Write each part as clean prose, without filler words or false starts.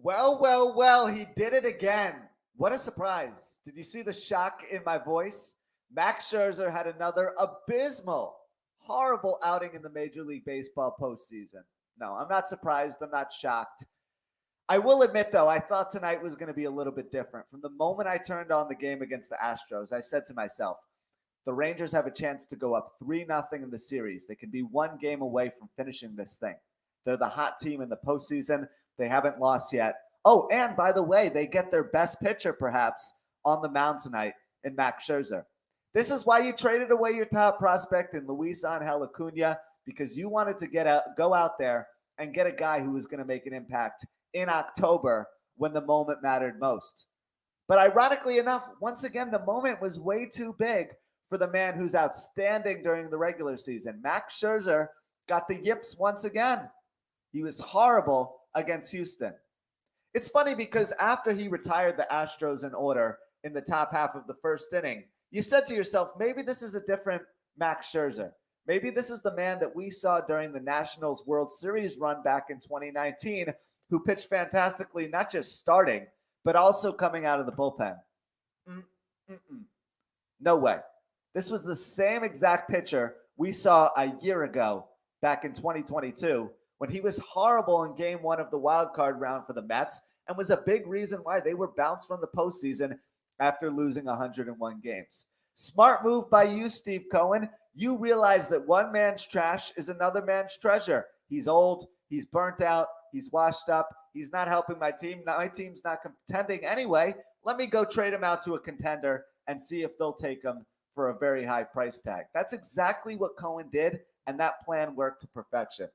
Well, he did it again. What a surprise. Did you see the shock in my voice? Max Scherzer had another abysmal, horrible outing in the Major League Baseball postseason. No, I'm not surprised. I'm not shocked. I will admit, though, I thought tonight was going to be a little bit different. From the moment I turned on the game against the Astros, I said to myself, the Rangers have a chance to go up 3-0 in the series. They can be one game away from finishing this thing. They're the hot team in the postseason. They haven't lost yet. Oh, and by the way, they get their best pitcher, perhaps, on the mound tonight in Max Scherzer. This is why you traded away your top prospect in Luis Angel Acuna, because you wanted to go out there and get a guy who was going to make an impact in October when the moment mattered most. But ironically enough, once again, the moment was way too big for the man who's outstanding during the regular season. Max Scherzer got the yips once again. He was horrible against Houston. It's funny because after he retired the Astros in order in the top half of the first inning, you said to yourself, maybe this is a different Max Scherzer. Maybe this is the man that we saw during the Nationals World Series run back in 2019, who pitched fantastically, not just starting, but also coming out of the bullpen. No way. This was the same exact pitcher we saw a year ago back in 2022 when he was horrible in game one of the wild card round for the Mets and was a big reason why they were bounced from the postseason after losing 101 games. Smart move by you, Steve Cohen. You realize that one man's trash is another man's treasure. He's old. He's burnt out. He's washed up. He's not helping my team. My team's not contending anyway. Let me go trade him out to a contender and see if they'll take him for a very high price tag. That's exactly what Cohen did, and that plan worked to perfection.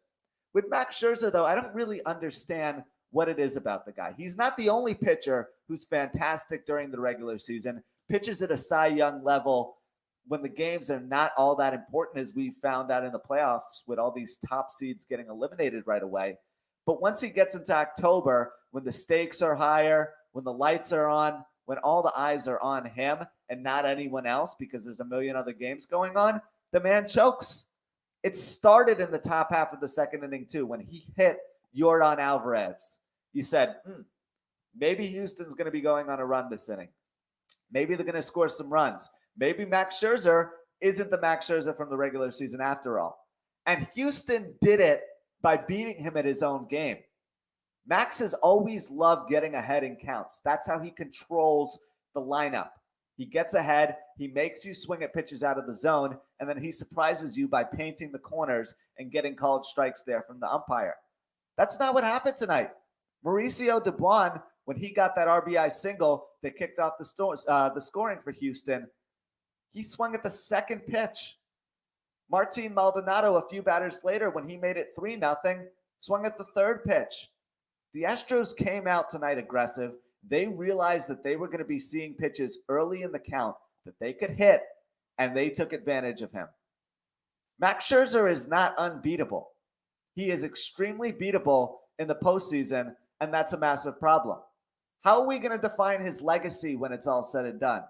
With Max Scherzer, though, I don't really understand what it is about the guy. He's not the only pitcher who's fantastic during the regular season, pitches at a Cy Young level when the games are not all that important, as we found out in the playoffs with all these top seeds getting eliminated right away. But once he gets into October, when the stakes are higher, when the lights are on, when all the eyes are on him and not anyone else because there's a million other games going on, the man chokes. It started in the top half of the second inning, too, when he hit Yordan Alvarez. You said, maybe Houston's going to be going on a run this inning. Maybe they're going to score some runs. Maybe Max Scherzer isn't the Max Scherzer from the regular season after all. And Houston did it by beating him at his own game. Max has always loved getting ahead in counts. That's how he controls the lineup. He gets ahead, he makes you swing at pitches out of the zone, and then he surprises you by painting the corners and getting called strikes there from the umpire. That's not what happened tonight. Mauricio Dubois, when he got that RBI single that kicked off the scoring for Houston, he swung at the second pitch. Martin Maldonado, a few batters later, when he made it 3-0, swung at the third pitch. The Astros came out tonight aggressive. They realized that they were going to be seeing pitches early in the count that they could hit, and they took advantage of him. Max Scherzer is not unbeatable. He is extremely beatable in the postseason, and that's a massive problem. How are we going to define his legacy when it's all said and done?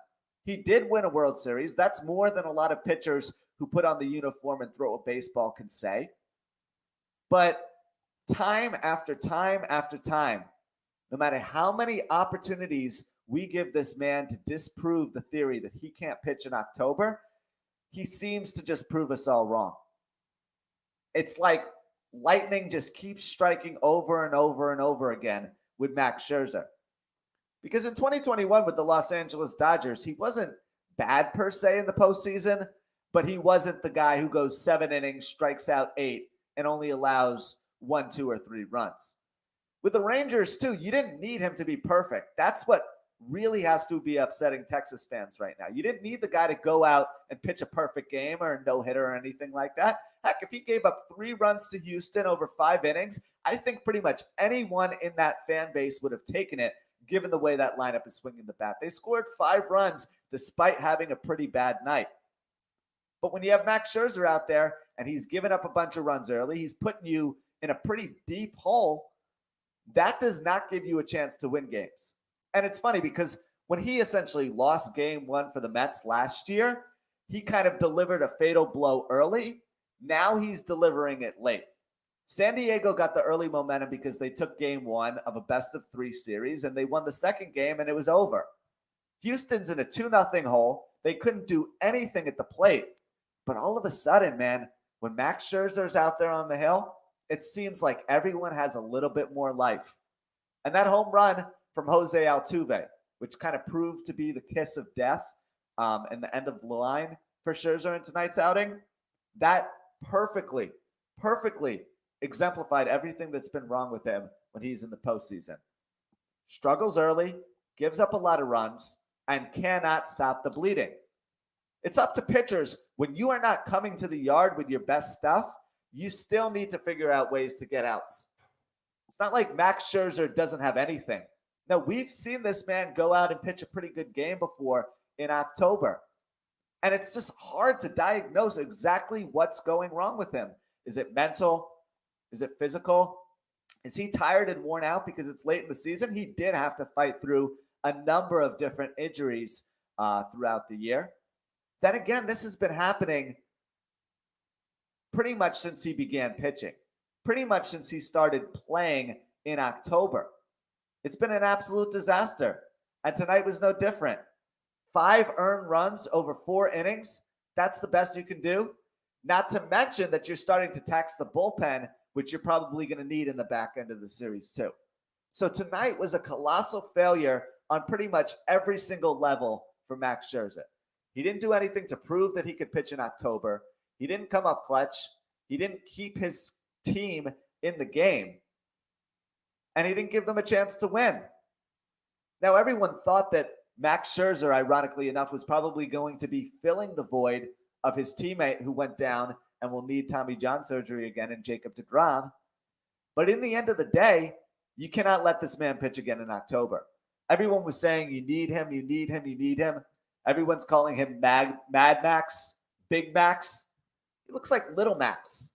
He did win a World Series. That's more than a lot of pitchers who put on the uniform and throw a baseball can say. But time after time after time, no matter how many opportunities we give this man to disprove the theory that he can't pitch in October, he seems to just prove us all wrong. It's like lightning just keeps striking over and over and over again with Max Scherzer. Because in 2021 with the Los Angeles Dodgers, he wasn't bad per se in the postseason, but he wasn't the guy who goes 7 innings, strikes out 8, and only allows 1, 2, or 3 runs. With the Rangers, too, you didn't need him to be perfect. That's what really has to be upsetting Texas fans right now. You didn't need the guy to go out and pitch a perfect game or a no-hitter or anything like that. Heck, if he gave up 3 runs to Houston over 5 innings, I think pretty much anyone in that fan base would have taken it, given the way that lineup is swinging the bat. They scored 5 runs despite having a pretty bad night. But when you have Max Scherzer out there and he's given up a bunch of runs early, he's putting you in a pretty deep hole, that does not give you a chance to win games. And it's funny because when he essentially lost game 1 for the Mets last year, he kind of delivered a fatal blow early. Now he's delivering it late. San Diego got the early momentum because they took game one of a best-of-3 series, and they won the second game, and it was over. Houston's in a 2-0 hole. They couldn't do anything at the plate. But all of a sudden, man, when Max Scherzer's out there on the hill, it seems like everyone has a little bit more life. And that home run from Jose Altuve, which kind of proved to be the kiss of death and the end of the line for Scherzer in tonight's outing, that perfectly exemplified everything that's been wrong with him when he's in the postseason. Struggles early, gives up a lot of runs, and cannot stop the bleeding. It's up to pitchers. When you are not coming to the yard with your best stuff, you still need to figure out ways to get outs. It's not like Max Scherzer doesn't have anything. No, we've seen this man go out and pitch a pretty good game before in October. And it's just hard to diagnose exactly what's going wrong with him. Is it mental? Is it physical? Is he tired and worn out because it's late in the season? He did have to fight through a number of different injuries throughout the year. Then again, this has been happening pretty much since he began pitching, pretty much since he started playing in October. It's been an absolute disaster. And tonight was no different. 5 earned runs over 4 innings. That's the best you can do. Not to mention that you're starting to tax the bullpen, which you're probably going to need in the back end of the series too. So tonight was a colossal failure on pretty much every single level for Max Scherzer. He didn't do anything to prove that he could pitch in October. He didn't come up clutch. He didn't keep his team in the game. And he didn't give them a chance to win. Now, everyone thought that Max Scherzer, ironically enough, was probably going to be filling the void of his teammate who went down and will need Tommy John surgery again in Jacob deGrom. But in the end of the day, you cannot let this man pitch again in October. Everyone was saying, you need him, you need him, you need him. Everyone's calling him Mad Max, Big Max. He looks like Little Max.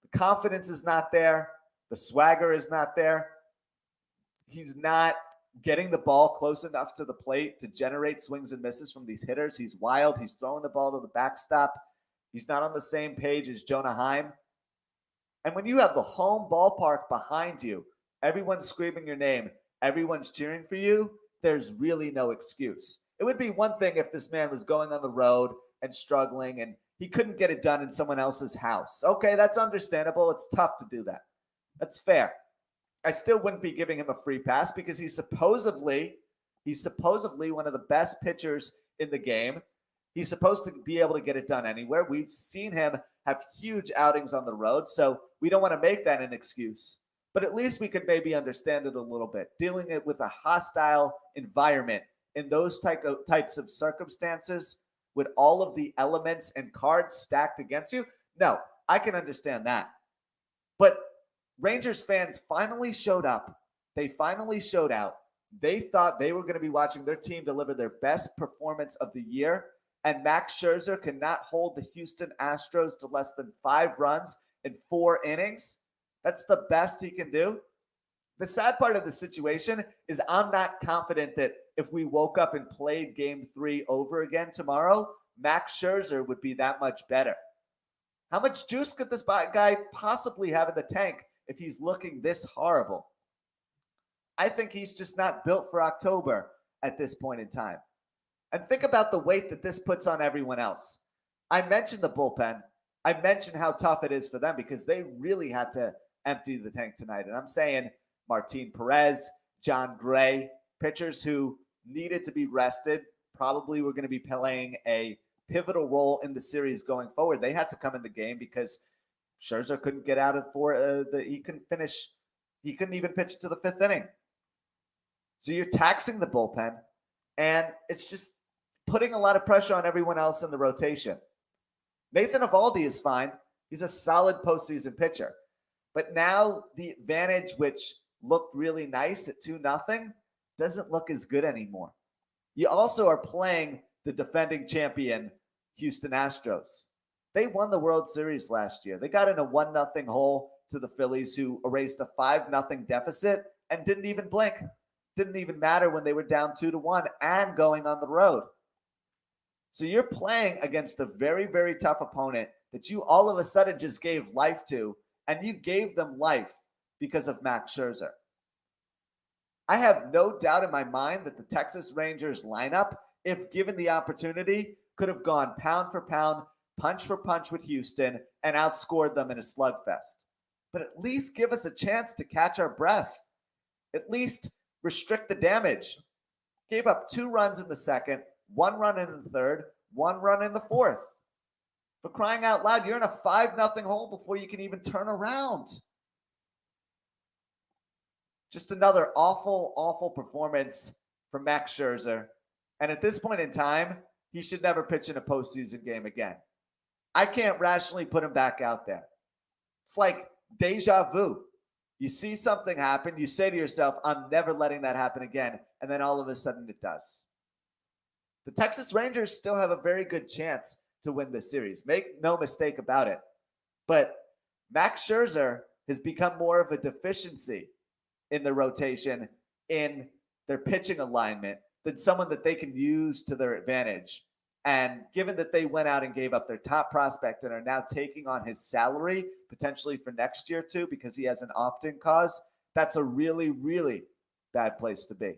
The confidence is not there. The swagger is not there. He's not getting the ball close enough to the plate to generate swings and misses from these hitters. He's wild. He's throwing the ball to the backstop. He's not on the same page as Jonah Heim. And when you have the home ballpark behind you, everyone's screaming your name, everyone's cheering for you, there's really no excuse. It would be one thing if this man was going on the road and struggling and he couldn't get it done in someone else's house. Okay, that's understandable. It's tough to do that. That's fair. I still wouldn't be giving him a free pass because he's supposedly one of the best pitchers in the game. He's supposed to be able to get it done anywhere. We've seen him have huge outings on the road, so we don't want to make that an excuse. But at least we could maybe understand it a little bit. Dealing it with a hostile environment in those types of circumstances with all of the elements and cards stacked against you, no, I can understand that. But Rangers fans finally showed up. They finally showed out. They thought they were going to be watching their team deliver their best performance of the year, and Max Scherzer cannot hold the Houston Astros to less than 5 runs in 4 innings. That's the best he can do. The sad part of the situation is I'm not confident that if we woke up and played Game 3 over again tomorrow, Max Scherzer would be that much better. How much juice could this guy possibly have in the tank if he's looking this horrible? I think he's just not built for October at this point in time. And think about the weight that this puts on everyone else. I mentioned the bullpen. I mentioned how tough it is for them because they really had to empty the tank tonight. And I'm saying Martin Perez, John Gray, pitchers who needed to be rested, probably were going to be playing a pivotal role in the series going forward. They had to come in the game because Scherzer couldn't get out of he couldn't finish. He couldn't even pitch to the 5th inning. So you're taxing the bullpen, and it's just putting a lot of pressure on everyone else in the rotation. Nathan Eovaldi is fine. He's a solid postseason pitcher. But now the advantage, which looked really nice at 2-0, doesn't look as good anymore. You also are playing the defending champion Houston Astros. They won the World Series last year. They got in a 1-0 hole to the Phillies, who erased a 5-0 deficit and didn't even blink. Didn't even matter when they were down 2-1 and going on the road. So you're playing against a very, very tough opponent that you all of a sudden just gave life to and you gave them life because of Max Scherzer. I have no doubt in my mind that the Texas Rangers lineup, if given the opportunity, could have gone pound for pound, punch for punch with Houston and outscored them in a slugfest. But at least give us a chance to catch our breath. At least restrict the damage. Gave up 2 runs in the second, 1 run in the third, 1 run in the fourth. For crying out loud, you're in a 5-0 hole before you can even turn around. Just another awful, awful performance from Max Scherzer. And at this point in time, he should never pitch in a postseason game again. I can't rationally put him back out there. It's like deja vu. You see something happen, you say to yourself, I'm never letting that happen again. And then all of a sudden it does. The Texas Rangers still have a very good chance to win this series. Make no mistake about it. But Max Scherzer has become more of a deficiency in the rotation, in their pitching alignment, than someone that they can use to their advantage. And given that they went out and gave up their top prospect and are now taking on his salary, potentially for next year too, because he has an opt-in clause, that's a really, really bad place to be.